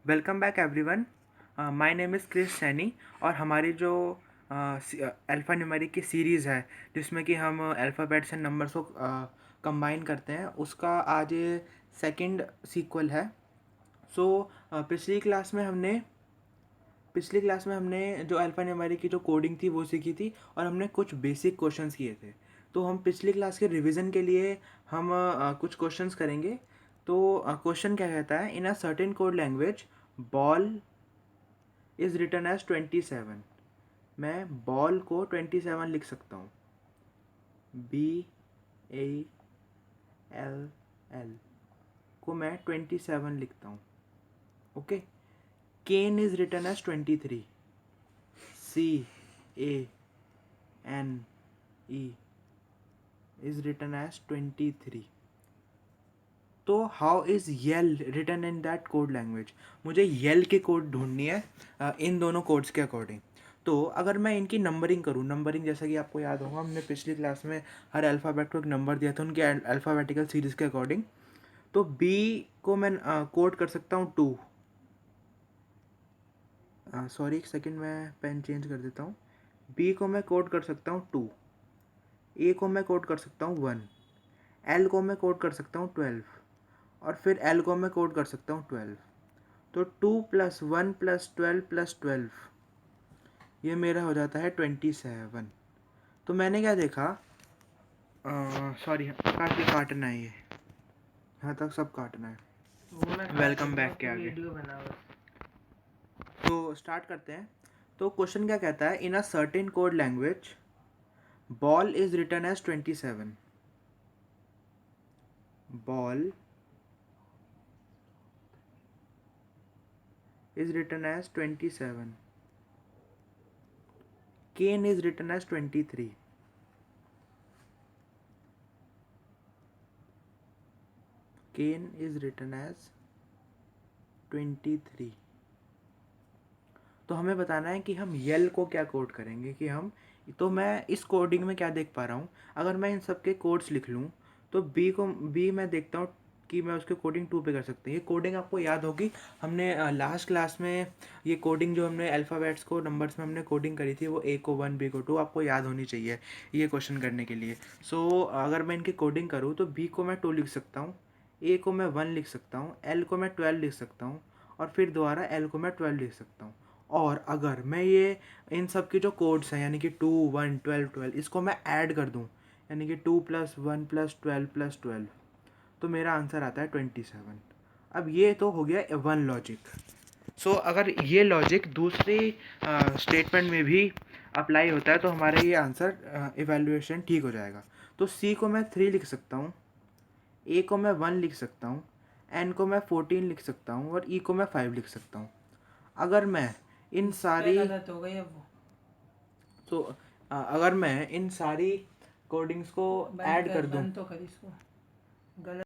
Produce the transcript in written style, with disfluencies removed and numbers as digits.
Welcome back everyone. My name is Chris Saini और हमारी जो अल्फ़ा न्यूमेरिक की सीरीज़ है जिसमें कि हम अल्फ़ाबेट्स एंड नंबर्स को कंबाइन करते हैं उसका आज ये सेकंड सीक्वल है। सो पिछली क्लास में हमने जो अल्फ़ा न्यूमेरिक की जो कोडिंग थी वो सीखी थी और हमने कुछ बेसिक क्वेश्चंस किए थे। तो हम पिछली क्लास के रिवीजन के लिए हम कुछ क्वेश्चंस करेंगे। तो क्वेश्चन क्या कहता है, in a certain code language ball is written as 27। मैं बॉल को 27 लिख सकता हूँ, BALL को मैं 27 लिखता हूँ। Okay. Cane is written as 23, CANE is written as 23। तो how is yell written in that code language. मुझे येल के कोड ढूंढनी है इन दोनों कोड्स के अकॉर्डिंग। तो अगर मैं इनकी नंबरिंग करूँ, नंबरिंग जैसा कि आपको याद होगा हमने पिछली क्लास में हर अल्फ़ाबेट को एक नंबर दिया था उनके अल्फ़ाबेटिकल सीरीज़ के अकॉर्डिंग। तो बी को मैं कोड कर सकता हूँ 2। सॉरी, एक सेकेंड, मैं पेन चेंज कर देता हूँ। बी को मैं कोड कर सकता हूँ 2, ए को मैं कोड कर सकता हूँ 1, एल को मैं कोड कर सकता हूँ 12 और फिर एल को मैं कोड कर सकता हूँ 12। तो 2 + 1 + 12 + 12 ये मेरा हो जाता है 27। तो मैंने क्या देखा, सॉरी काटना है, ये यहाँ तक सब काटना है। वेलकम बैक के आगे तो स्टार्ट करते हैं। तो क्वेश्चन क्या कहता है, in a certain code language ball is written as 27। Ball is written as 27. Cane is written as 23. Cane is written as 23. तो हमें बताना है कि हम यल को क्या कोड करेंगे कि हम, तो मैं इस कोडिंग में क्या देख पा रहा हूँ, अगर मैं इन सब के कोड्स लिख लूँ तो बी मैं देखता हूँ कि मैं उसके कोडिंग 2 पे कर सकते हैं। ये कोडिंग आपको याद होगी, हमने लास्ट क्लास में ये कोडिंग जो हमने अल्फ़ाबेट्स को नंबर्स में हमने कोडिंग करी थी वो ए को 1 बी को 2 आपको याद होनी चाहिए ये क्वेश्चन करने के लिए। सो अगर मैं इनकी कोडिंग करूँ तो बी को मैं 2 लिख सकता हूँ, ए को मैं 1 लिख सकता हूँ, एल को मैं 12 लिख सकता हूँ और फिर दोबारा एल को मैं 12 लिख सकता हूँ। और अगर मैं ये इन सब की जो कोड्स हैं यानी कि 2 1 12 12 इसको मैं ऐड कर दूं यानी कि 2 + 1 + 12 + 12 तो मेरा आंसर आता है 27। अब ये तो हो गया वन लॉजिक। सो अगर ये लॉजिक दूसरी स्टेटमेंट में भी अप्लाई होता है तो हमारा ये आंसर इवैल्यूएशन ठीक हो जाएगा। तो सी को मैं 3 लिख सकता हूँ, ए को मैं 1 लिख सकता हूँ, एन को मैं 14 लिख सकता हूँ और ई को मैं 5 लिख सकता हूँ। अगर मैं इन सारी गलत हो गई अब वो। तो अगर मैं इन सारी कोडिंग्स को ऐड कर दूं बंद तो कर इसको। गलत